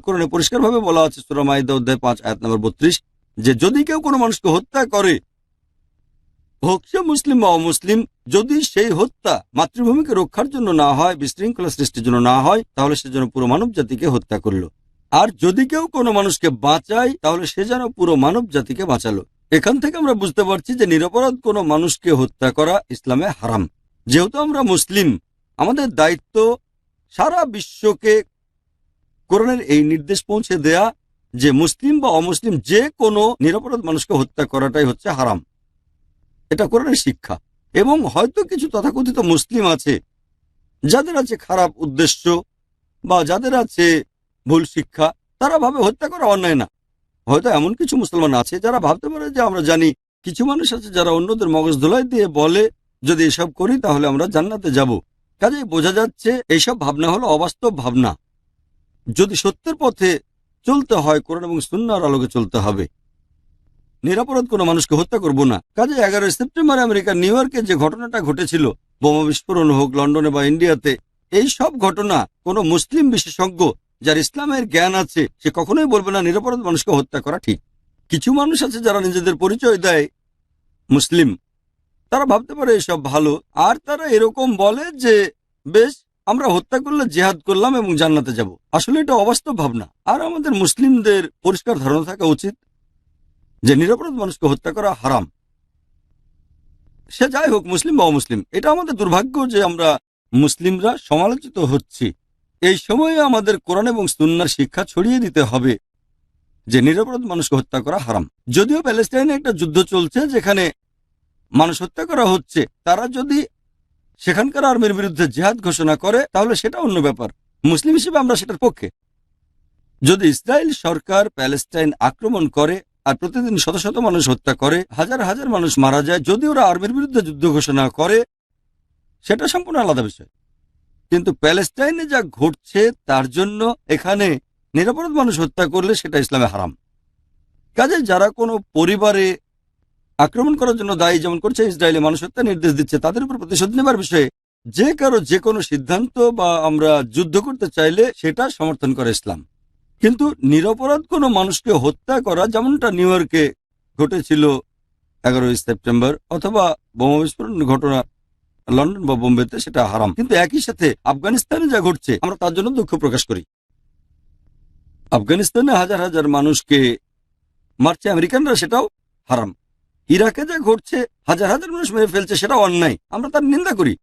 কোরআনে পরিষ্কারভাবে বলা আছে সূরা মাইদা অধ্যায় 5 আয়াত নম্বর 32 যে যদি কেউ কোনো মানুষকে হত্যা করে, হোক সে মুসলিম বা অমুসলিম, যদি সেই হত্যা মাতৃভূমিকে রক্ষার জন্য না হয়, বিশৃঙ্খলা সৃষ্টির জন্য না হয়, তাহলে সে যেন পুরো মানব জাতিকে হত্যা করলো। আর যদি কেউ কোনো মানুষকে বাঁচায়, তাহলে সে যেন পুরো মানব জাতিকে বাঁচালো। এখান থেকে আমরা বুঝতে পারছি যে নিরপরাধ কোনো মানুষকে হত্যা করা ইসলামে হারাম। যেহেতু আমরা মুসলিম, আমাদের দায়িত্ব সারা বিশ্বকে কোরআনের এই নির্দেশ পৌঁছে দেয়া যে মুসলিম বা অমুসলিম যে কোনো নিরপরাধ মানুষকে হত্যা করাটাই হচ্ছে হারাম। এটা কোরআনের শিক্ষা। এবং হয়তো কিছু তথাকথিত মুসলিম আছে যাদের আছে খারাপ উদ্দেশ্য বা যাদের আছে ভুল শিক্ষা, তারা ভাবে হত্যা করা অন্যায় না। হয়তো এমন কিছু মুসলমান আছে যারা ভাবতে পারে যে আমরা জানি। কিছু মানুষ আছে যারা অন্যদের মগজ ধোলাই দিয়ে বলে যদি এসব করি তাহলে আমরা জান্নাতে যাব। কাজেই বোঝা যাচ্ছে এইসব ভাবনা হলো অবাস্তব ভাবনা। যদি সত্যের পথে চলতে হয়, কোরআন এবং সুন্নাহর আলোকে চলতে হবে। নিরাপরাধ কোনো মানুষকে হত্যা করব না। কাজে 11 সেপ্টেম্বর আমেরিকার নিউ ইয়র্কে যে ঘটনাটা ঘটেছিল, বোমা বিস্ফোরণ হোক লন্ডনে বা ইন্ডিয়াতে, এই সব ঘটনা কোনো মুসলিম বিশেষজ্ঞ যার ইসলামের জ্ঞান আছে সে কখনোই বলবে না নিরাপরাধ মানুষকে হত্যা করা ঠিক। কিছু মানুষ আছে যারা নিজেদের পরিচয় দেয় মুসলিম, তারা ভাবতে পারে এসব ভালো, আর তারা এরকম বলে যে বেশ, আমরা হত্যা করলে জিহাদ করলাম এবং জান্নাতে যাব। আসলে এটা অবাস্তব ভাবনা। আর আমাদের মুসলিমদের পরিষ্কার ধারণা থাকা উচিত যে নিরপরাধ মানুষকে হত্যা করা হারাম, সে যাই হোক, মুসলিম বা অমুসলিম। এটা আমাদের দুর্ভাগ্য যে আমরা মুসলিমরা সমালোচিত হচ্ছি। এই সময়ে আমাদের কোরআন এবং সুন্নাহর শিক্ষা ছড়িয়ে দিতে হবে যে নিরপরাধ মানুষকে হত্যা করা হারাম। যদিও প্যালেস্টাইনে একটা যুদ্ধ চলছে যেখানে মানুষ হত্যা করা হচ্ছে, তারা যদি সেখানকার আর্মির বিরুদ্ধে জিহাদ ঘোষণা করে তাহলে সেটা অন্য ব্যাপার। মুসলিম হিসেবে আমরা সেটার পক্ষে। যদি ইসরায়েল সরকার প্যালেস্টাইন আক্রমণ করে আর প্রতিদিন শত শত মানুষ হত্যা করে, হাজার হাজার মানুষ মারা যায়, যদি ওরা আর্মির বিরুদ্ধে যুদ্ধ ঘোষণা করে, সেটা সম্পূর্ণ আলাদা বিষয়। কিন্তু প্যালেস্টাইনে যা ঘটছে তার জন্য এখানে নিরপরাধ মানুষ হত্যা করলে সেটা ইসলামে হারাম। কাজে যারা কোনো পরিবারে আক্রমণ করার জন্য দায়ী, যেমন করছে ইসরায়েলে, মানুষ হত্যা নির্দেশ দিচ্ছে, তাদের উপর প্রতিশোধ নেবার বিষয়ে যে কারো যে কোনো সিদ্ধান্ত বা আমরা যুদ্ধ করতে চাইলে সেটা সমর্থন করে ইসলাম। কিন্তু নিরপরাধ কোনো মানুষকে হত্যা করা, যেমনটা নিউ ইয়র্কে ঘটেছিল 11 সেপ্টেম্বর, অথবা বোমা বিস্ফোরণের ঘটনা লন্ডন বা বোম্বেতে, সেটা হারাম। কিন্তু একই সাথে আফগানিস্তানে যা ঘটছে আমরা তার জন্য দুঃখ প্রকাশ করি। আফগানিস্তানে হাজার হাজার মানুষকে মারছে আমেরিকানরা, সেটাও হারাম। ইরাকে যা ঘটছে, হাজার হাজার মানুষ মেরে ফেলছে, সেটা অন্যায়, আমরা তার নিন্দা করি।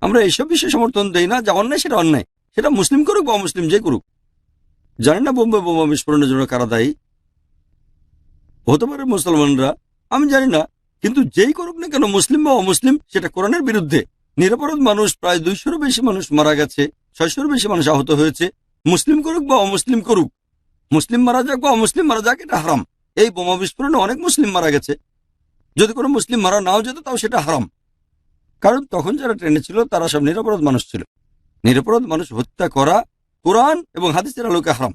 আমরা এইসব বিষয়ে সমর্থন দেই না। যা অন্যায় সেটা অন্যায়, সেটা মুসলিম করুক বা অমুসলিম যে করুক। জানি না বোম্বে বোমা বিস্ফোরণের জন্য কারা দায়ী, হতে পারে মুসলমানরা, আমি জানি না। কিন্তু যেই করুক না কেন, মুসলিম বা অমুসলিম, সেটা কোরআনের বিরুদ্ধে। নিরপরাধ মানুষ প্রায় 200-র বেশি মানুষ মারা গেছে, 600-র বেশি মানুষ আহত হয়েছে। মুসলিম করুক বা অমুসলিম করুক, মুসলিম মারা যাক বা অমুসলিম মারা যাক, এটা হারাম। এই বোমা বিস্ফোরণে অনেক মুসলিম মারা গেছে। যদি কোনো মুসলিম মারা নাও যেত তাও সেটা হারাম, কারণ তখন যারা ট্রেনে ছিল তারা সব নিরপরাধ মানুষ ছিল। নিরপরাধ মানুষ হত্যা করা কোরআন এবং হাদিসের আলোকে হারাম।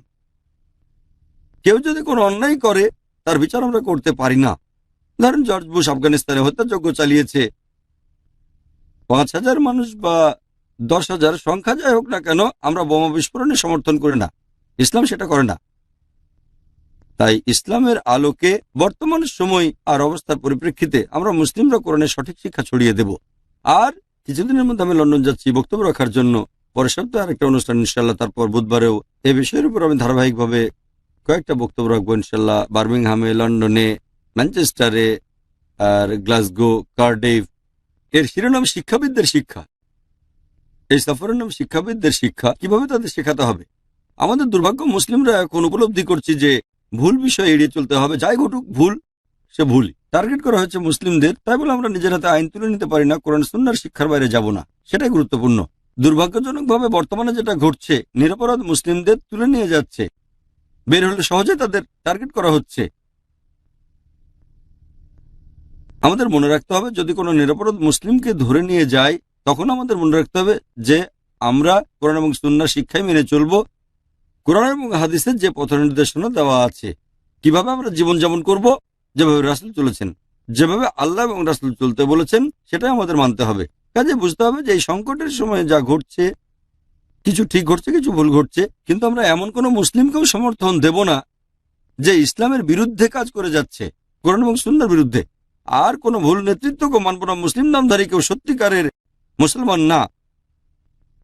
কেউ যদি কোনো অন্যায় করে তার বিচার আমরা করতে পারি না। ধরেন জর্জ বুশ আফগানিস্তানে হত্যাযজ্ঞ চালিয়েছে, 5,000 মানুষ বা 10,000 সংখ্যা যাই হোক না কেন, আমরা বোমা বিস্ফোরণে সমর্থন করি না। ইসলাম সেটা করে না। তাই ইসলামের আলোকে বর্তমান সময় আর অবস্থার পরিপ্রেক্ষিতে আমরা মুসলিমরা কোরআনের সঠিক শিক্ষা ছড়িয়ে দেব। আর কিছুদিনের মধ্যে আমি লন্ডন যাচ্ছি বক্তব্য রাখার জন্য। পরের সপ্তাহে আরেকটা অনুষ্ঠান ইনশাল্লাহ, তারপর বুধবারেও এই বিষয়ের উপর আমি ধারাবাহিকভাবে কয়েকটা বক্তব্য রাখবো ইনশাল্লাহ। বার্মিংহামে, লন্ডনে, ম্যানচেস্টারে, আর গ্লাসগো, কার্ডিফ। এর শিরোনাম শিক্ষাবিদদের শিক্ষা। এই সফরের নাম শিক্ষাবিদদের শিক্ষা, কিভাবে তাদের শেখাতে হবে। আমাদের দুর্ভাগ্য, মুসলিমরা এখন উপলব্ধি করছি যে ভুল বিষয় এড়িয়ে চলতে হবে। যাই ঘটুক, ভুল সে ভুল। টার্গেট করা হয়েছে মুসলিমদের, তাই বলে আমরা নিজের হাতে আইন তুলে নিতে পারি না। কোরআন সুন্নাহর শিক্ষার বাইরে যাব না, সেটাই গুরুত্বপূর্ণ। দুর্ভাগ্যজনকভাবে বর্তমানে যেটা ঘটছে, নিরপরাধ মুসলিমদের তুলে নিয়ে যাচ্ছে, বের হলে সহজে তাদের টার্গেট করা হচ্ছে। আমাদের মনে রাখতে হবে, যদি কোনো নিরপরাধ মুসলিমকে ধরে নিয়ে যায়, তখন আমাদের মনে রাখতে হবে যে আমরা কোরআন এবং সুন্নাহর শিক্ষাই মেনে চলব। কোরআন এবং হাদিসের যে পথ নির্দেশনা দেওয়া আছে, কিভাবে আমরা জীবনযাপন করব, যেভাবে রাসূল চলেছেন, যেভাবে আল্লাহ এবং রাসূল চলতে বলেছেন, সেটাই আমাদের মানতে হবে। কাজে বুঝতে হবে যে এই সংকটের সময়ে যা ঘটছে, কিছু ঠিক ঘটছে, কিছু ভুল ঘটছে, কিন্তু আমরা এমন কোনো মুসলিমকেও সমর্থন দেব না যে ইসলামের বিরুদ্ধে কাজ করে যাচ্ছে, কোরআন এবং সুন্নাহর বিরুদ্ধে। আর কোনো ভুল নেতৃত্বকেও মানব না। মুসলিম নামধারী কেউ সত্যিকারের মুসলমান না।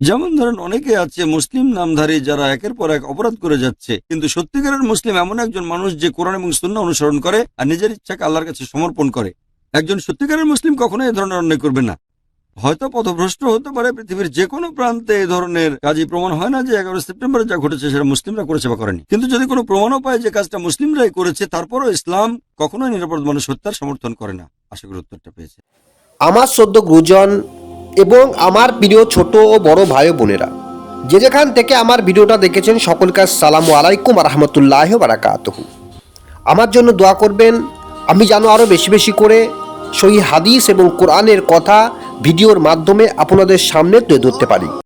যেমন ধরেন, অনেকে আছে মুসলিম নামধারী যারা একের পর এক অপরাধ করে যাচ্ছে, কিন্তু সত্যিকারের মুসলিম এমন একজন মানুষ যে কোরআন এবং সুন্নাহ অনুসরণ করে আর নিজের ইচ্ছাকে আল্লাহর কাছে সমর্পণ করে। একজন সত্যিকারের মুসলিম কখনোই এ ধরনের অন্যায় করবে না। হয়তো পথভ্রষ্ট হতে পারে পৃথিবীর যে কোনো প্রান্তে এই ধরনের কাজই, প্রমাণ হয় না যে 11 সেপ্টেম্বরে যা ঘটেছে সেটা মুসলিমরা করেছে বা করেনি। কিন্তু যদি কোনো প্রমাণও পায় যে কাজটা মুসলিমরাই করেছে, তারপরও ইসলাম কখনোই নিরাপরাধ মানুষ হত্যার সমর্থন করে না। আশা করি উত্তরটা পেয়েছে। আমার সদ্য গুরুজন এবং আমার প্রিয় ছোট ও বড় ভাই ও বোনেরা, যে যেখান থেকে আমার ভিডিওটা দেখেছেন, সকলকে আসসালামু আলাইকুম রহমতুল্লাহ বারাকাতুহু। আমার জন্য দোয়া করবেন, আমি যেন আরও বেশি বেশি করে সহিহ হাদিস এবং কোরআনের কথা ভিডিওর মাধ্যমে আপনাদের সামনে তুলে ধরতে পারি।